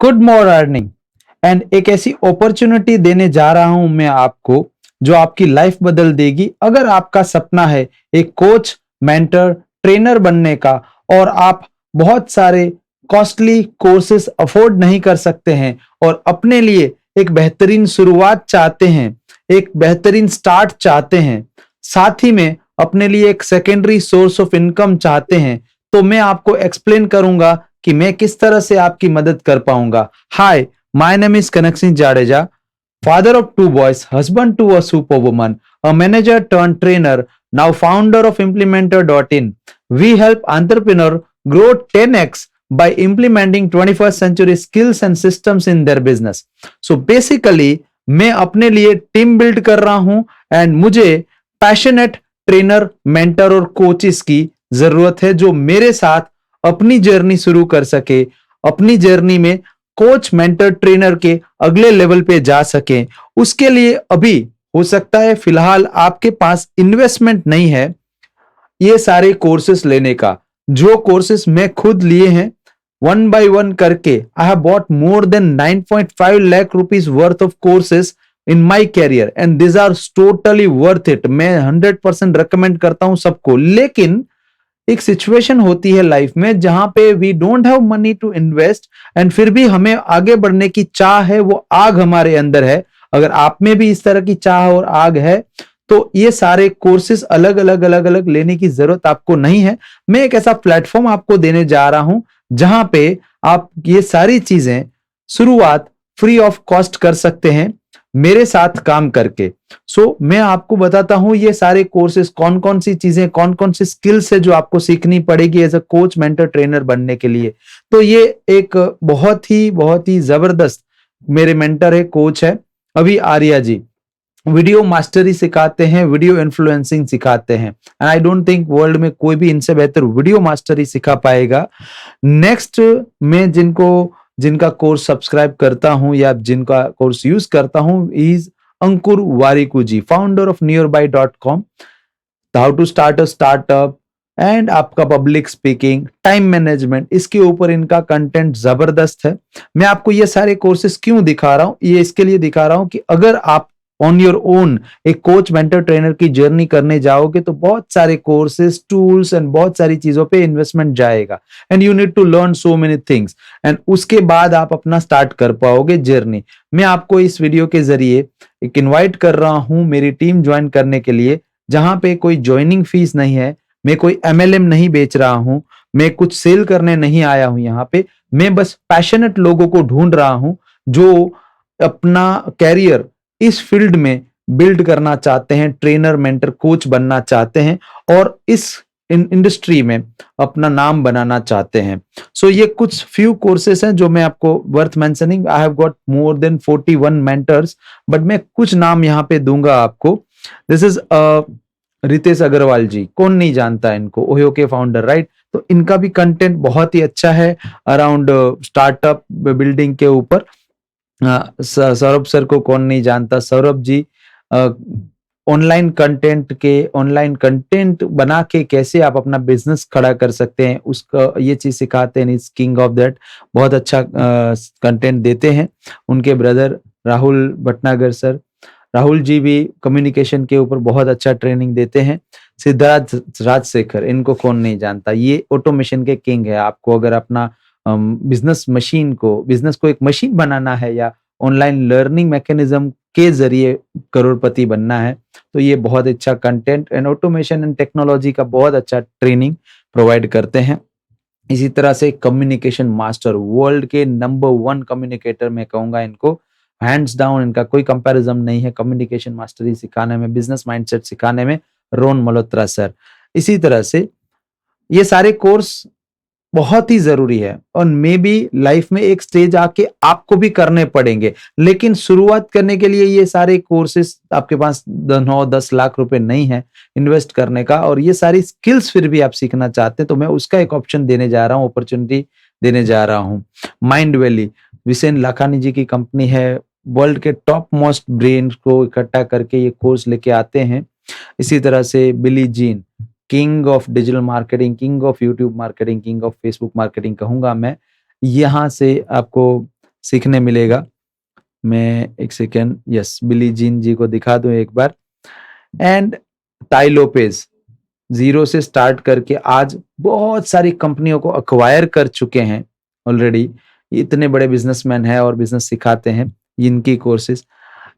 Good morning. And एक ऐसी opportunity देने जा रहा हूं मैं आपको जो आपकी लाइफ बदल देगी। अगर आपका सपना है एक कोच, मेंटर, ट्रेनर बनने का और आप बहुत सारे कॉस्टली कोर्सेज अफोर्ड नहीं कर सकते हैं और अपने लिए एक बेहतरीन शुरुआत चाहते हैं, एक बेहतरीन स्टार्ट चाहते हैं, साथ ही में अपने लिए एक सेकेंडरी सोर्स ऑफ इनकम चाहते हैं, तो मैं आपको एक्सप्लेन करूंगा कि मैं किस तरह से आपकी मदद कर पाऊंगा। Hi, my name is Kanak Singh Jadeja, father of two boys, husband to a superwoman, a manager turned trainer, now founder of Implementer.in. We help entrepreneur grow 10x by implementing 21st century skills and systems in their business. So basically मैं अपने लिए team build कर रहा हूं and मुझे passionate trainer, mentor और coaches की जरूरत है जो मेरे साथ अपनी जर्नी शुरू कर सके, अपनी जर्नी में कोच, मेंटर, ट्रेनर के अगले लेवल पे जा सके। उसके लिए अभी हो सकता है फिलहाल आपके पास इन्वेस्टमेंट नहीं है ये सारे कोर्सेस लेने का। जो कोर्सेस मैं खुद लिए हैं वन बाय वन करके, I have bought more than 9.5 lakh rupees worth of courses in my career and this are totally worth it. मैं 100% रिकमेंड करता हूं सबको। लेकिन एक सिचुएशन होती है लाइफ में जहां पे we don't have money to invest and फिर भी हमें आगे बढ़ने की चाह है, वो आग हमारे अंदर है। अगर आप में भी इस तरह की चाह और आग है तो ये सारे कोर्सेज अलग अलग अलग अलग लेने की जरूरत आपको नहीं है। मैं एक ऐसा प्लेटफॉर्म आपको देने जा रहा हूं जहां पे आप ये सारी चीजें शुरुआत फ्री ऑफ कॉस्ट कर सकते हैं मेरे साथ काम करके। मैं आपको बताता हूं ये सारे कोर्सेज कौन कौन सी चीजें, कौन कौन सी स्किल्स है जो आपको सीखनी पड़ेगी as a coach, mentor, trainer बनने के लिए। तो ये एक बहुत ही जबरदस्त मेरे मेंटर है, कोच है अभी आर्या जी। वीडियो मास्टरी सिखाते हैं, वीडियो इन्फ्लुएंसिंग सिखाते हैं and I don't think world में कोई भी इनसे बेहतर वीडियो मास्टरी सिखा पाएगा। नेक्स्ट, मैं जिनका कोर्स सब्सक्राइब करता हूं या जिनका कोर्स यूज करता हूं is Ankur Warikoo ji, founder of nearby.com, how to start a startup and आपका पब्लिक स्पीकिंग, टाइम मैनेजमेंट, इसके ऊपर इनका कंटेंट जबरदस्त है। मैं आपको ये सारे कोर्सेज क्यों दिखा रहा हूं, ये इसके लिए दिखा रहा हूं कि अगर आप ऑन योर ओन एक कोच, मेंटर, ट्रेनर की जर्नी करने जाओगे तो बहुत सारे कोर्सेज, टूल्स एंड बहुत सारी चीजों पे इन्वेस्टमेंट जाएगा and you need to learn so many things and उसके बाद आप अपना स्टार्ट कर पाओगे जर्नी। मैं आपको इस वीडियो के जरिए एक इनवाइट कर रहा हूं मेरी टीम ज्वाइन करने के लिए, जहां पे कोई ज्वाइनिंग फीस नहीं है, मैं कोई एमएलएम नहीं बेच रहा हूं, मैं कुछ सेल करने नहीं आया हूं यहाँ पे। मैं बस पैशनेट लोगों को ढूंढ रहा हूं जो अपना कैरियर इस फील्ड में बिल्ड करना चाहते हैं, ट्रेनर, मेंटर, कोच बनना चाहते हैं और इस इंडस्ट्री में अपना नाम बनाना चाहते हैं। ये कुछ फ्यू कोर्सेस हैं जो मैं आपको worth mentioning. I have got more than 41 mentors, but मैं कुछ नाम यहाँ पे दूंगा आपको। दिस इज रितेश अग्रवाल जी, कौन नहीं जानता इनको, ओयो के फाउंडर, राइट। तो इनका भी कंटेंट बहुत ही अच्छा है अराउंड स्टार्टअप बिल्डिंग के ऊपर। सौरभ सर को कौन नहीं जानता, सौरभ जी ऑनलाइन कंटेंट बना के कैसे आप अपना बिजनेस खड़ा कर सकते हैं उसका ये चीज सिखाते हैं, इज किंग ऑफ दैट। बहुत अच्छा कंटेंट देते हैं। उनके ब्रदर राहुल भटनागर सर, राहुल जी भी कम्युनिकेशन के ऊपर बहुत अच्छा ट्रेनिंग देते हैं। सिद्धार्थ राजशेखर, इनको कौन नहीं जानता, ये ऑटोमेशन के किंग है। आपको अगर अपना बिजनेस को एक मशीन बनाना है या ऑनलाइन लर्निंग मैकेनिज्म के जरिए करोड़पति बनना है तो ये बहुत अच्छा content and automation and technology का बहुत अच्छा ट्रेनिंग प्रोवाइड करते हैं। इसी तरह से कम्युनिकेशन मास्टर, वर्ल्ड के नंबर 1 कम्युनिकेटर मैं कहूंगा इनको, हैंड्स डाउन, इनका कोई कंपैरिजन नहीं है कम्युनिकेशन मास्टरी सिखाने में, बिजनेस माइंडसेट सिखाने में, रोन मल्होत्रा सर। इसी तरह से ये सारे कोर्स बहुत ही जरूरी है और मे बी लाइफ में एक स्टेज आके आपको भी करने पड़ेंगे, लेकिन शुरुआत करने के लिए ये सारे कोर्सेस आपके पास 9-10 लाख रुपए नहीं है इन्वेस्ट करने का और ये सारी स्किल्स फिर भी आप सीखना चाहते हैं तो मैं उसका एक ऑप्शन देने जा रहा हूँ, अपॉर्चुनिटी देने जा रहा हूँ। माइंड वैली, विसेन लाखानी जी की कंपनी है, वर्ल्ड के टॉप मोस्ट ब्रेन को इकट्ठा करके ये कोर्स लेके आते हैं। इसी तरह से Billie Jean, king of digital marketing, king of YouTube marketing, king of Facebook marketing कहूंगा मैं। यहाँ से आपको सीखने मिलेगा। मैं एक सेकेंड, यस, बिली जीन जी को दिखा दूं एक बार। एंड टाई लोपेज जीरो से स्टार्ट करके आज बहुत सारी कंपनियों को अक्वायर कर चुके हैं ऑलरेडी। इतने बड़े बिजनेसमैन हैं और बिजनेस सिखाते हैं, इनकी कोर्सेज।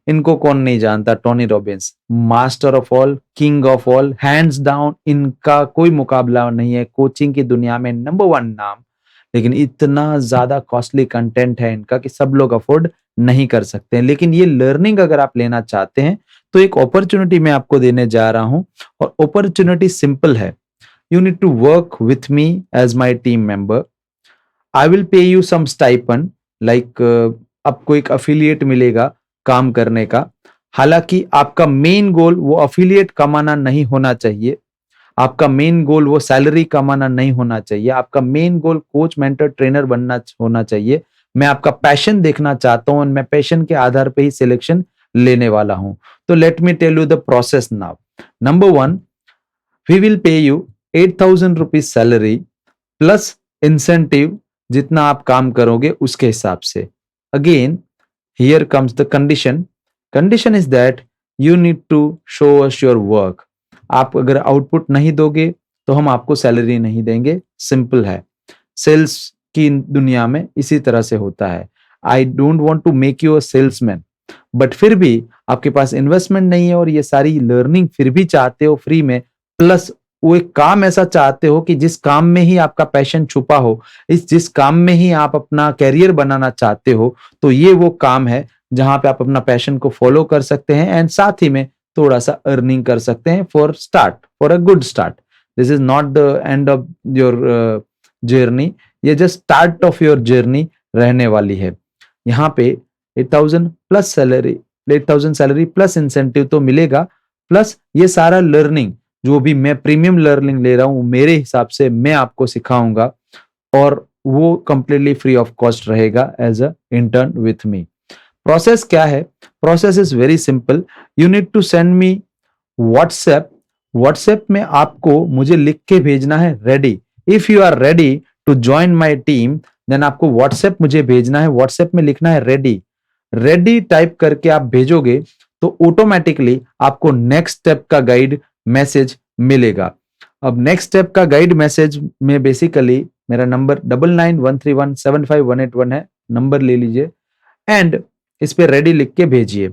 इनको कौन नहीं जानता, Tony Robbins, master of all, king of all, hands down, इनका कोई मुकाबला नहीं है, कोचिंग की दुनिया में नंबर 1 नाम। लेकिन इतना ज्यादा कॉस्टली कंटेंट है इनका कि सब लोग अफोर्ड नहीं कर सकते हैं। लेकिन ये लर्निंग अगर आप लेना चाहते हैं तो एक अपॉर्चुनिटी मैं आपको देने जा रहा हूं, और अपॉर्चुनिटी सिंपल है। You need to work with me as my team member. I will pay you some stipend, like आपको एक अफिलिएट मिलेगा काम करने का। हालांकि आपका मेन गोल वो अफिलिएट कमाना नहीं होना चाहिए, आपका मेन गोल वो सैलरी कमाना नहीं होना चाहिए, आपका main goal coach mentor trainer बनना होना चाहिए। मैं आपका पैशन देखना चाहता हूं और मैं पैशन के आधार पे ही सिलेक्शन लेने वाला हूं। तो let me tell you the process now. Number 1, we will pay you 8,000 rupees salary plus incentive, जितना आप काम करोगे उसके हिसाब से। Again here comes the condition is that you need to show us your work। आप अगर आउटपुट नहीं दोगे तो हम आपको सैलरी नहीं देंगे, सिंपल है। सेल्स की दुनिया में इसी तरह से होता है। I don't want to make you a salesman, but फिर भी आपके पास इन्वेस्टमेंट नहीं है और ये सारी लर्निंग फिर भी चाहते हो फ्री में, प्लस वो एक काम ऐसा चाहते हो कि जिस काम में ही आपका पैशन छुपा हो, जिस काम में ही आप अपना कैरियर बनाना चाहते हो, तो ये वो काम है जहां पे आप अपना पैशन को फॉलो कर सकते हैं एंड साथ ही में थोड़ा सा अर्निंग कर सकते हैं for a good start. This is not the end of your journey, ये just start of your journey रहने वाली है। यहाँ पे 8,000 plus salary, 8,000 salary plus incentive तो मिलेगा, प्लस ये सारा लर्निंग जो भी मैं प्रीमियम लर्निंग ले रहा हूं मेरे हिसाब से मैं आपको सिखाऊंगा, और वो कंप्लीटली फ्री ऑफ कॉस्ट रहेगा as a intern with me. Process क्या है? Process is very simple. You need to send me WhatsApp में आपको मुझे लिख के भेजना है ready. If you are ready to join my team then आपको व्हाट्सएप मुझे भेजना है, व्हाट्सएप में लिखना है रेडी। रेडी टाइप करके आप भेजोगे तो ऑटोमेटिकली आपको नेक्स्ट स्टेप का गाइड मैसेज मिलेगा। अब नेक्स्ट स्टेप का गाइड मैसेज में बेसिकली मेरा नंबर 9913175181 है, नंबर ले लीजिए एंड इस पे रेडी लिख के भेजिए।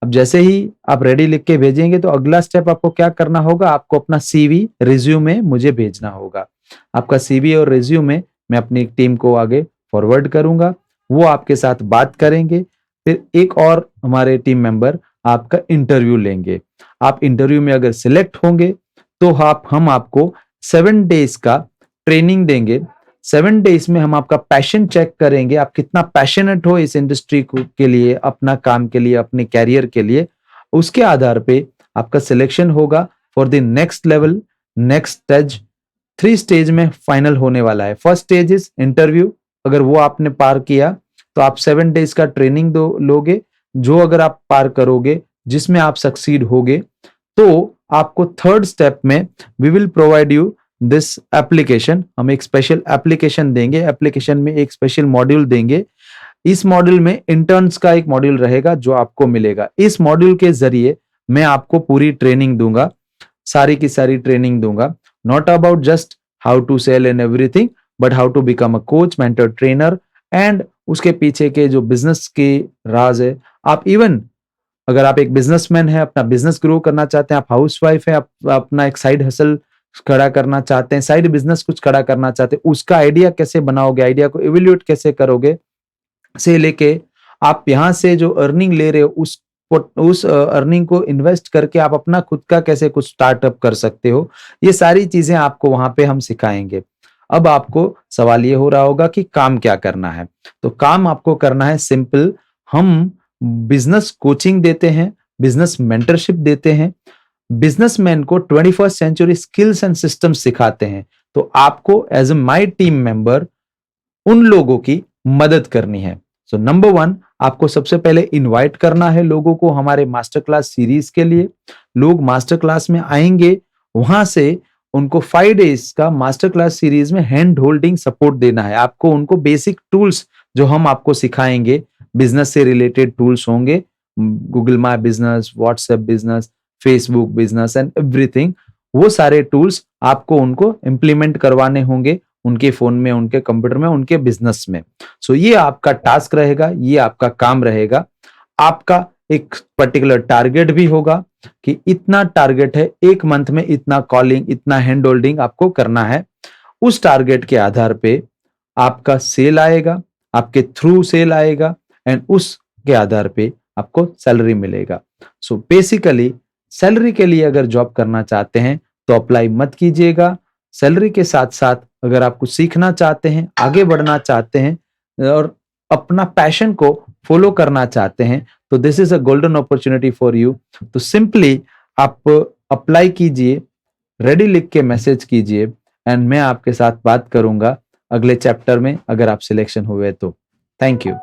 अब जैसे ही आप रेडी लिख के भेजेंगे तो अगला स्टेप आपको क्या करना होगा, आपको अपना सीवी रिज्यूमे मुझे भेजना होगा। आपका सीवी और रिज्यूमे मैं अपनी टीम को आगे फॉरवर्ड करूंगा, वो आपके साथ बात करेंगे, फिर एक और हमारे टीम मेंबर आपका इंटरव्यू लेंगे। आप इंटरव्यू में अगर सिलेक्ट होंगे तो हम आपको 7 डेज का ट्रेनिंग देंगे। 7 डेज में हम आपका पैशन चेक करेंगे, आप कितना पैशनेट हो इस इंडस्ट्री के लिए, अपना काम के लिए, अपने कैरियर के लिए। उसके आधार पे आपका सिलेक्शन होगा for the next level, next stage. 3 stage में फाइनल होने वाला है। फर्स्ट स्टेज इज इंटरव्यू, अगर वो आपने पार किया तो आप 7 डेज का ट्रेनिंग लोगे, जो अगर आप पार करोगे, जिसमें आप सक्सीड होगे, तो आपको थर्ड स्टेप में we will provide you this application. हम एक स्पेशल एप्लीकेशन देंगे, एप्लीकेशन में एक स्पेशल मॉड्यूल देंगे। इस मॉड्यूल में इंटर्न्स का एक मॉड्यूल रहेगा जो आपको मिलेगा। इस मॉड्यूल के जरिए मैं आपको पूरी ट्रेनिंग दूंगा, सारी की सारी ट्रेनिंग दूंगा, not about just how to sell and everything, but how to become a coach, mentor, trainer and उसके पीछे के जो बिजनेस के राज है। आप इवन अगर आप एक बिजनेसमैन है, अपना बिजनेस ग्रो करना चाहते हैं, आप हाउसवाइफ है, आप अपना एक साइड हसल खड़ा करना चाहते हैं, साइड बिजनेस कुछ खड़ा करना चाहते हैं, उसका आइडिया कैसे बनाओगे, आइडिया को इवेल्यूएट कैसे करोगे, से लेके आप यहाँ से जो अर्निंग ले रहे हो उस अर्निंग को इन्वेस्ट करके आप अपना खुद का कैसे कुछ स्टार्टअप कर सकते हो, ये सारी चीजें आपको वहां पे हम सिखाएंगे। अब आपको सवाल ये हो रहा होगा कि काम क्या करना है, तो काम आपको करना है सिंपल। हम बिजनेस कोचिंग देते हैं, बिजनेस मेंटरशिप देते हैं, बिजनेसमैन को 21st century skills and systems सिखाते हैं। तो आपको as a my team member उन लोगों की मदद करनी है। सो नंबर 1, आपको सबसे पहले इनवाइट करना है लोगों को हमारे मास्टर क्लास सीरीज के लिए। लोग मास्टर क्लास में आएंगे, वहां से उनको 5 डेज का मास्टर क्लास सीरीज में हैंड होल्डिंग सपोर्ट देना है। आपको उनको बेसिक टूल्स जो हम आपको सिखाएंगे, बिजनेस से रिलेटेड टूल्स होंगे, Google my business, WhatsApp business, Facebook business and everything. वो सारे टूल्स आपको उनको इम्प्लीमेंट करवाने होंगे उनके फोन में, उनके कंप्यूटर में, उनके बिजनेस में। सो ये आपका टास्क रहेगा, ये आपका काम रहेगा। आपका एक पर्टिकुलर टारगेट भी होगा कि इतना टारगेट है, एक मंथ में इतना कॉलिंग, इतना हैंड होल्डिंग आपको करना है। उस टारगेट के आधार पे आपका सेल आएगा, आपके थ्रू सेल आएगा एंड उसके आधार पे आपको सैलरी मिलेगा। सो बेसिकली सैलरी के लिए अगर जॉब करना चाहते हैं तो अप्लाई मत कीजिएगा। सैलरी के साथ साथ अगर आप कुछ सीखना चाहते हैं, आगे बढ़ना चाहते हैं और अपना पैशन को फॉलो करना चाहते हैं तो this is a golden opportunity for you. तो सिंपली आप अप्लाई कीजिए, रेडी लिख के मैसेज कीजिए एंड मैं आपके साथ बात करूंगा अगले चैप्टर में अगर आप सिलेक्शन हुए तो। Thank you.